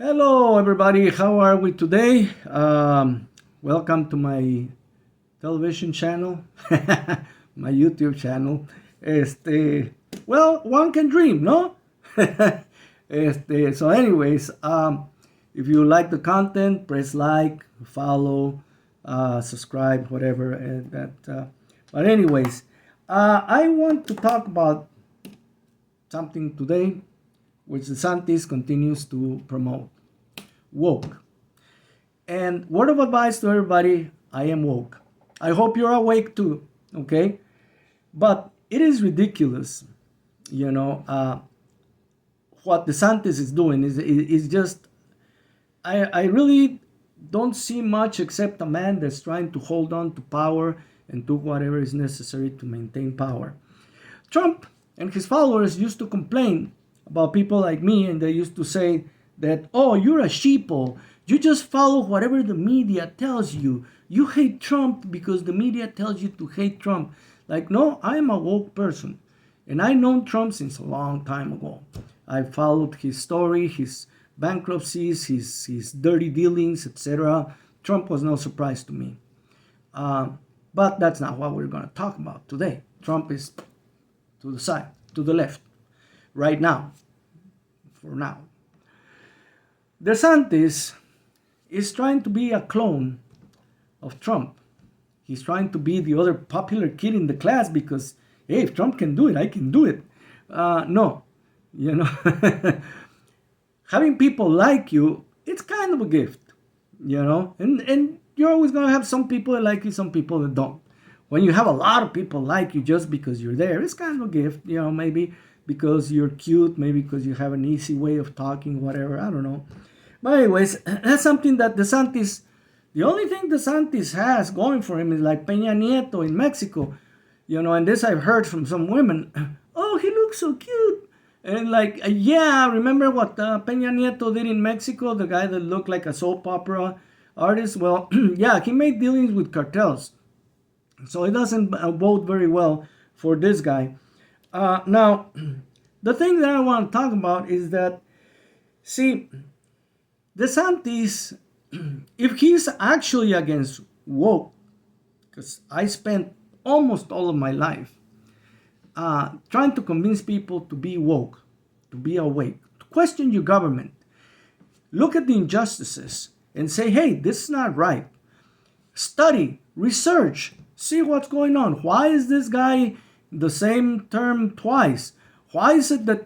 Hello, everybody. How are we today? Welcome to my television channel, my YouTube channel. One can dream, no? Anyways, if you like the content, press like, follow, subscribe, whatever. But anyways, I want to talk about something today, which DeSantis continues to promote: woke. And word of advice to everybody: I am woke. I hope you're awake too, okay? But it is ridiculous, you know. What DeSantis is doing is just, I really don't see much except a man that's trying to hold on to power and do whatever is necessary to maintain power. Trump and his followers used to complain about people like me, and they used to say that, oh, you're a sheeple. You just follow whatever the media tells you. You hate Trump because the media tells you to hate Trump. Like, no, I'm a woke person. And I've known Trump since a long time ago. I followed his story, his bankruptcies, his dirty dealings, etc. Trump was no surprise to me. But that's not what we're going to talk about today. Trump is to the side, to the left, right now, for now. DeSantis is trying to be a clone of Trump. He's trying to be the other popular kid in the class because, hey, if Trump can do it, I can do it. No, you know, having people like you, it's kind of a gift, you know, and you're always going to have some people that like you, some people that don't. When you have a lot of people like you just because you're there, it's kind of a gift, you know, maybe because you're cute, maybe because you have an easy way of talking, whatever, I don't know. But anyways, that's something that DeSantis, the only thing DeSantis has going for him is like Peña Nieto in Mexico, you know, and this I've heard from some women. Oh, he looks so cute. And like, yeah, remember what Peña Nieto did in Mexico, the guy that looked like a soap opera artist? Well, yeah, he made dealings with cartels. So it doesn't bode very well for this guy. Now, the thing that I want to talk about is that, see, DeSantis, if he's actually against woke, because I spent almost all of my life trying to convince people to be woke, to be awake, to question your government, look at the injustices and say, hey, this is not right. Study, research, see what's going on. Why is this guy the same term twice? Why is it that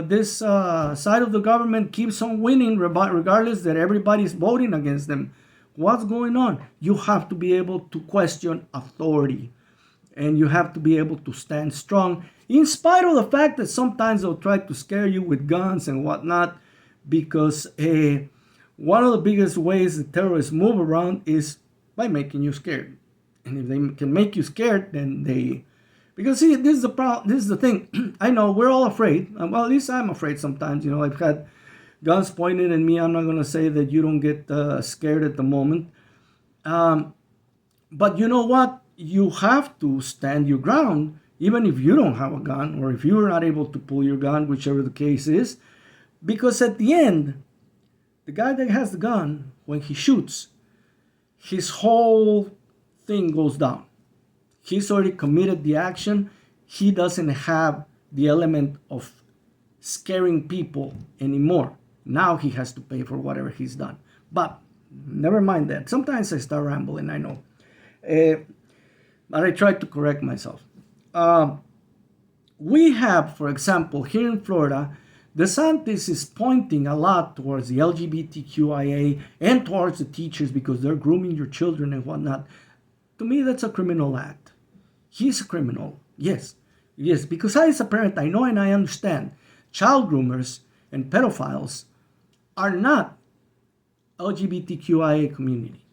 this side of the government keeps on winning regardless that everybody's voting against them? What's going on? You have to be able to question authority, and you have to be able to stand strong in spite of the fact that sometimes they'll try to scare you with guns and whatnot, because one of the biggest ways the terrorists move around is by making you scared. And if they can make you scared, then they... Because see, this is the problem. This is the thing. I know we're all afraid. Well, at least I'm afraid sometimes. You know, I've had guns pointed at me. I'm not going to say that you don't get scared at the moment. But you know what? You have to stand your ground, even if you don't have a gun, or if you're not able to pull your gun, whichever the case is. Because at the end, the guy that has the gun, when he shoots, his whole thing goes down. He's already committed the action. He doesn't have the element of scaring people anymore. Now he has to pay for whatever he's done. But never mind that. Sometimes I start rambling, I know. But I try to correct myself. We have, for example, here in Florida, DeSantis is pointing a lot towards the LGBTQIA and towards the teachers because they're grooming your children and whatnot. To me, that's a criminal act. He's a criminal. Yes, because as a parent, I know and I understand child groomers and pedophiles are not LGBTQIA community.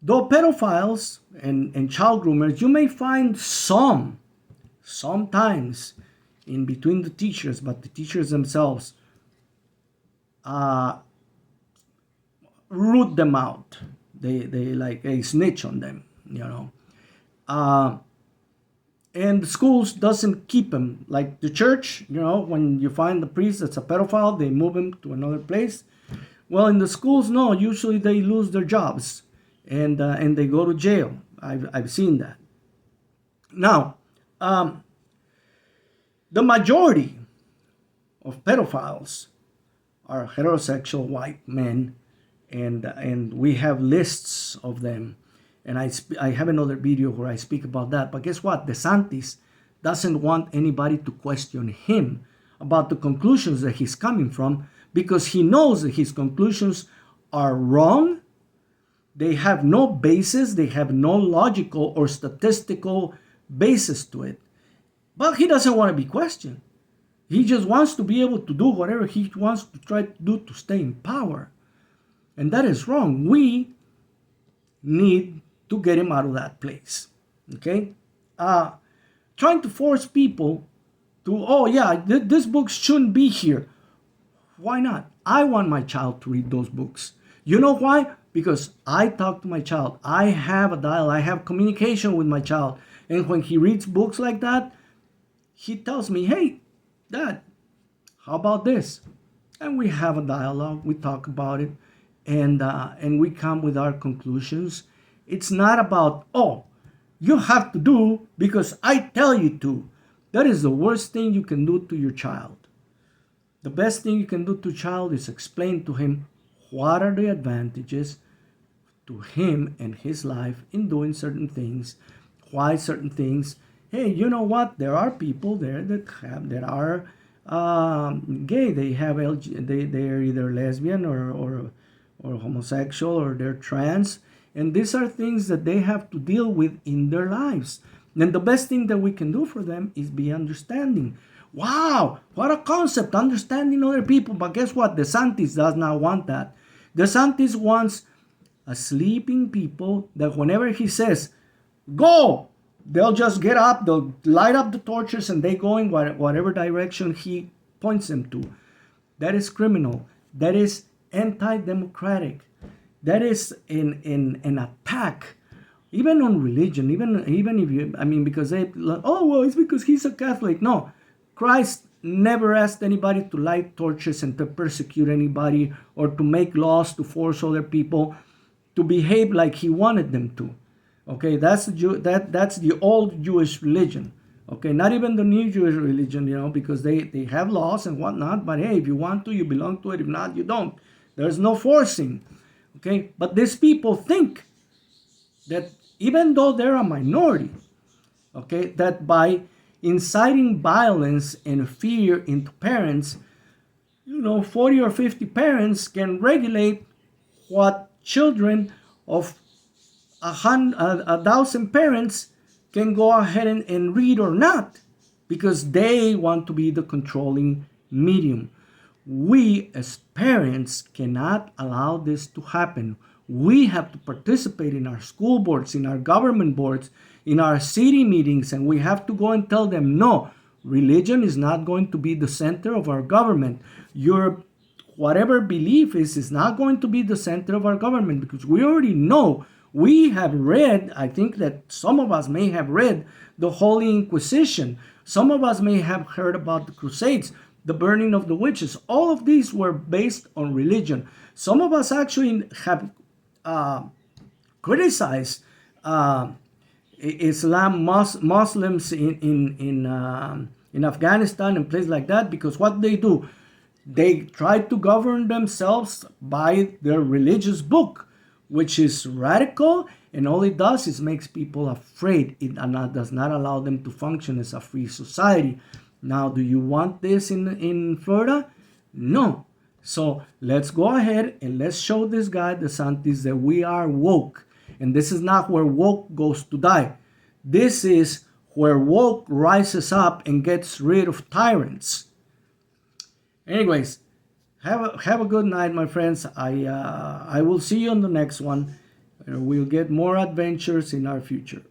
Though pedophiles and child groomers, you may find sometimes in between the teachers, but the teachers themselves root them out. They like a snitch on them, you know. and the schools doesn't keep him. Like the church, when you find the priest that's a pedophile, they move him to another place. Well, in the schools, no. Usually they lose their jobs, and they go to jail. I've seen that. Now, the majority of pedophiles are heterosexual white men, and we have lists of them. And I have another video where I speak about that. But guess what? DeSantis doesn't want anybody to question him about the conclusions that he's coming from, because he knows that his conclusions are wrong. They have no basis. They have no logical or statistical basis to it. But he doesn't want to be questioned. He just wants to be able to do whatever he wants to try to do to stay in power. And that is wrong. We need to get him out of that place. Okay? Trying to force people to, oh yeah, this book shouldn't be here. Why not? I want my child to read those books. You know why? Because I talk to my child. I have a dialogue. I have communication with my child. And when he reads books like that, he tells me, hey, Dad, how about this? And we have a dialogue. We talk about it. And we come with our conclusions. It's not about, oh, you have to do because I tell you to. That is the worst thing you can do to your child. The best thing you can do to a child is explain to him what are the advantages to him and his life in doing certain things, why certain things. Hey, you know what? There are people there that are gay. They have they're either lesbian or homosexual, or they're trans, and these are things that they have to deal with in their lives. And the best thing that we can do for them is be understanding. Wow, what a concept, understanding other people. But guess what? DeSantis does not want that. DeSantis wants a sleeping people that whenever he says, go, they'll just get up, they'll light up the torches, and they go in whatever direction he points them to. That is criminal. That is anti-democratic. That is an attack, even on religion. Even if you, because they, oh well, it's because he's a Catholic. No, Christ never asked anybody to light torches and to persecute anybody or to make laws to force other people to behave like he wanted them to. Okay, that's the old Jewish religion. Okay, not even the new Jewish religion, because they have laws and whatnot. But hey, if you want to, you belong to it. If not, you don't. There's no forcing. Okay, but these people think that even though they're a minority, okay, that by inciting violence and fear into parents, 40 or 50 parents can regulate what children of 1,000 parents can go ahead and read or not, because they want to be the controlling medium. We as parents cannot allow this to happen. We have to participate in our school boards, in our government boards, in our city meetings, and we have to go and tell them, no, religion is not going to be the center of our government. Your whatever belief is not going to be the center of our government, because we already know. We have read, I think that some of us may have read the Holy Inquisition. Some of us may have heard about the Crusades, the burning of the witches. All of these were based on religion. Some of us actually have criticized Islam, Muslims in Afghanistan and places like that, because what they do, they try to govern themselves by their religious book, which is radical, and all it does is makes people afraid. It does not allow them to function as a free society. Now, do you want this in Florida? No. So let's go ahead and let's show this guy, DeSantis, that we are woke. And this is not where woke goes to die. This is where woke rises up and gets rid of tyrants. Anyways, have a good night, my friends. I will see you on the next one. We'll get more adventures in our future.